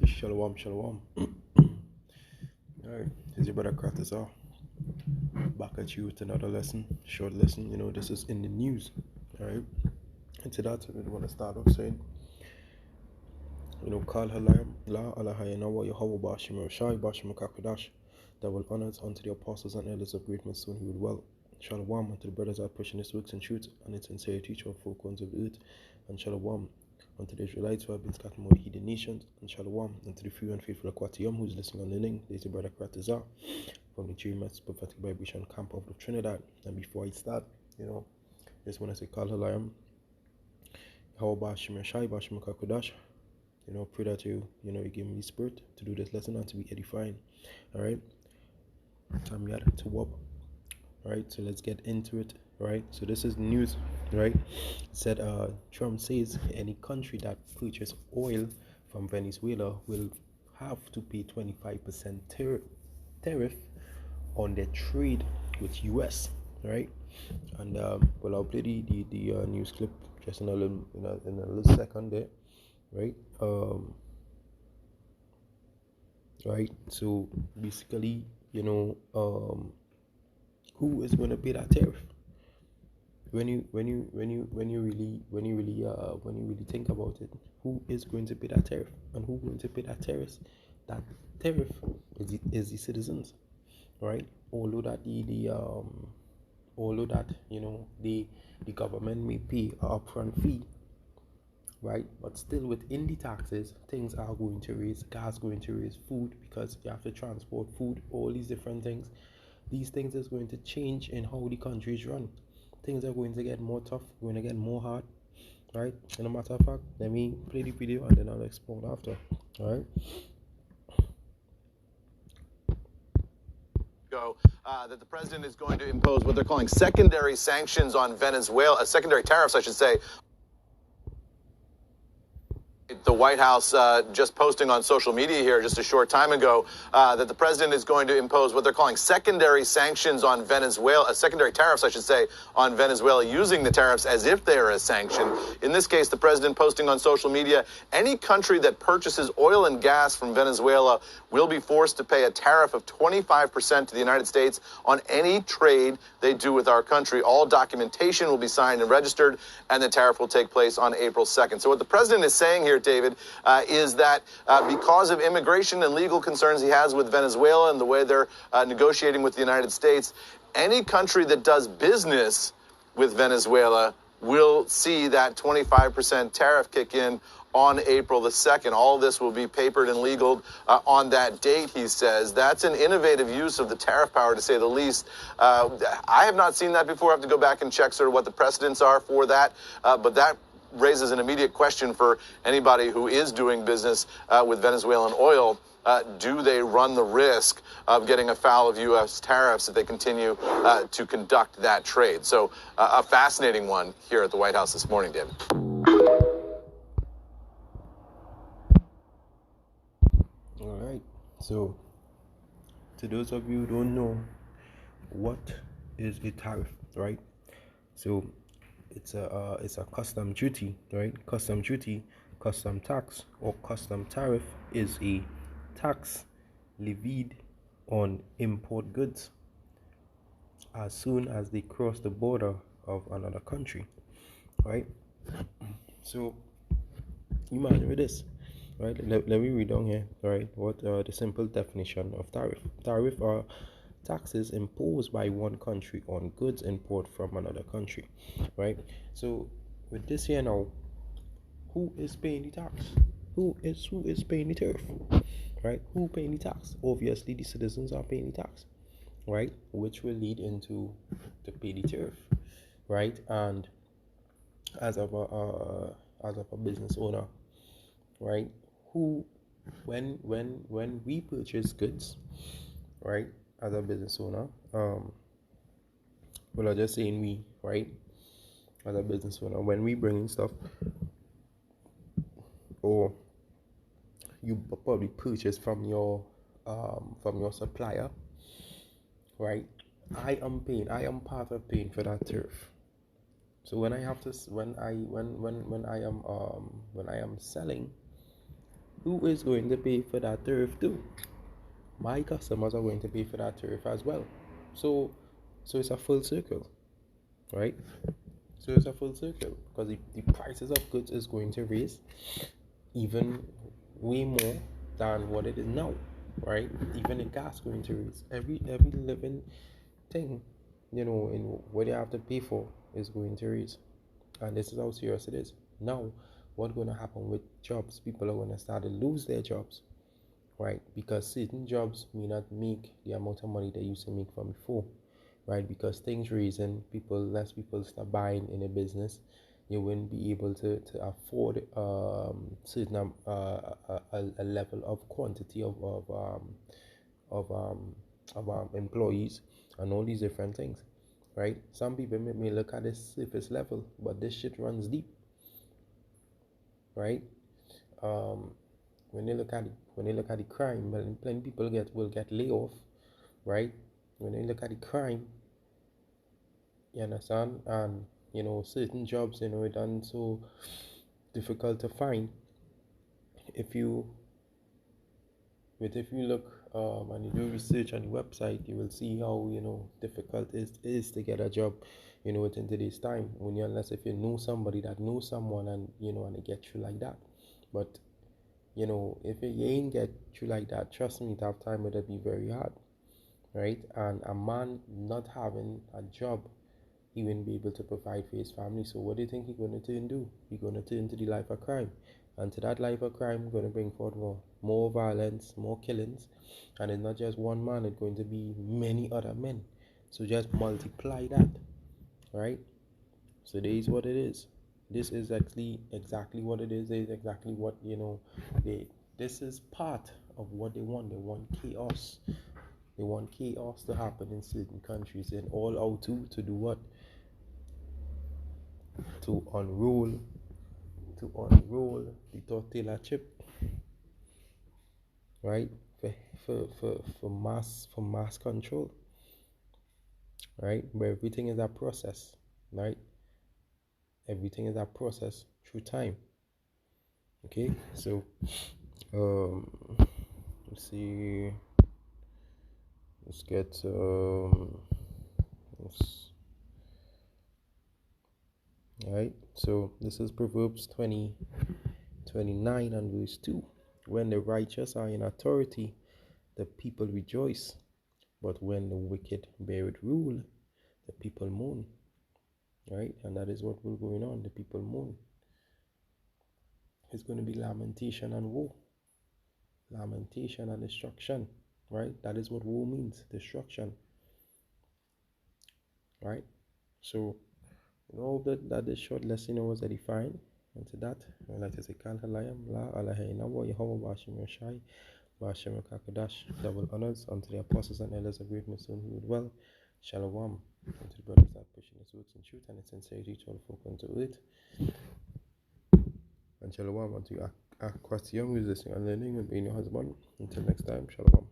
Shalom, shalom. Alright, here's your brother Kratazar. Back at you with another lesson, short lesson. This is in the news. Alright, and to that, I want to start off saying, Kal Halayim, La Alahayana wa Yahweh Bashim Rashai Bashim Kakodash, that will honors unto the apostles and elders of great soon he will well. Shalom unto the brothers that pushing his works and truth and its sincere teacher of four corners of the earth, and shalom unto the Israelites who have been scattered among the heathen nations, and shalom unto the few and faithful Akwatiyam who's listening on the link. There's your brother Kratazar from the GMS Prophetic Vibration Camp of Trinidad. And before I start, just want to say Kal Halayim, how about Shemir Shai Bashim Kakodash. Pray that you give me the spirit to do this lesson and to be edifying. Alright. I'm here to whoop. Alright, so let's get into it. Right, so this is news, right? It said Trump says any country that purchases oil from Venezuela will have to pay 25% tariff on their trade with US, right? And well, I'll play the news clip just in a little second there, right? Right. So basically, who is going to pay that tariff? When you really think about it, who is going to pay that tariff, and who going to pay that tariff? That tariff is the citizens, right? Although that the government may pay an upfront fee, right? But still within the taxes, things are going to raise. Gas going to raise, food, because you have to transport food, all these different things. These things is going to change in how the country is run. Things are going to get more tough, going to get more hard, right? And a matter of fact, let me play the video and then I'll explain after, all right? That the president is going to impose what they're calling secondary sanctions on Venezuela, secondary tariffs, I should say. The White House just posting on social media here just a short time ago that the president is going to impose what they're calling secondary sanctions on Venezuela, secondary tariffs, I should say, on Venezuela, using the tariffs as if they are a sanction. In this case, the president posting on social media, any country that purchases oil and gas from Venezuela will be forced to pay a tariff of 25% to the United States on any trade they do with our country. All documentation will be signed and registered, and the tariff will take place on April 2nd. So what the president is saying here, David, is that because of immigration and legal concerns he has with Venezuela and the way they're negotiating with the United States, any country that does business with Venezuela will see that 25% tariff kick in on April the 2nd. All this will be papered and legaled on that date, he says. That's an innovative use of the tariff power, to say the least. I have not seen that before. I have to go back and check sort of what the precedents are for that. But that raises an immediate question for anybody who is doing business with Venezuelan oil. Do they run the risk of getting afoul of U.S. tariffs if they continue to conduct that trade? So a fascinating one here at the White House this morning, David. All right. So to those of you who don't know, what is a tariff, right? So it's a custom duty, right? Custom duty, custom tax, or custom tariff is a tax levied on import goods as soon as they cross the border of another country, right? So imagine with this, right? Let me read down here, right? What the simple definition of tariff? Tariff are taxes imposed by one country on goods imported from another country, right? So with this here now, who is paying the tax? Who is paying the tariff, right? Who paying the tax? Obviously, the citizens are paying the tax, right? Which will lead into to pay the tariff, right? And as of a business owner, right? Who, when we purchase goods, right? As a business owner, well, I'm just saying we, right? As a business owner, when we bring in stuff, or you probably purchase from your supplier, right? I am part of paying for that tariff. So when I am selling, who is going to pay for that tariff too? My customers are going to pay for that tariff as well. So, so it's a full circle, right? So it's a full circle because the prices of goods is going to raise even way more than what it is now, right? Even the gas going to raise. Every living thing, in what you have to pay for is going to raise, and this is how serious it is. Now, what's going to happen with jobs? People are going to start to lose their jobs, right? Because certain jobs may not make the amount of money they used to make from before, right? Because things raising, less people start buying in a business. You wouldn't be able to afford certain a level of quantity of employees and all these different things, right? Some people may look at the surface level, but this shit runs deep, right? Um, when they look at the crime, well, plenty people will get laid off, right? When they look at the crime, you understand, and certain jobs, it done so difficult to find. If you if you look and you do research on the website, you will see how difficult it is to get a job, within today's time. Unless if you know somebody that knows someone, and and they get you like that. But if you ain't get you like that, trust me, that time it'll be very hard, right? And a man not having a job, he won't be able to provide for his family. So what do you think he's going to turn to? He's going to turn to the life of crime. And to that life of crime, going to bring forth more violence, more killings. And it's not just one man, it's going to be many other men. So just multiply that, right? So this is what it is. This is actually exactly what it is. This is exactly what, this is part of what they want. They want chaos. They want chaos to happen in certain countries, and all out to do what? To unroll the tortilla chip, right? For mass control, right? Where everything is a process, right? Everything is a process through time. Okay, so um, let's see. Let's get let's, right. So this is Proverbs 29 and verse 2. When the righteous are in authority, the people rejoice, but when the wicked bear it rule, the people mourn, right? And that is what will going on. The people mourn. It's going to be lamentation and woe, lamentation and destruction, right? That is what woe means, destruction, right? So, that this short lesson was edifying. And to that, I'd like to say, Kanhalayam, La Alahayna, wa Yahweh Bashim Yashai, Bashim Kakadash, double honors unto the apostles and elders of great Muslim who would well. Shalom unto the brothers that pushing his roots in truth and its sincerity to all folk unto it. And shalom unto you, Aquas Young, who's listening and learning and being your husband. Until next time, shalom.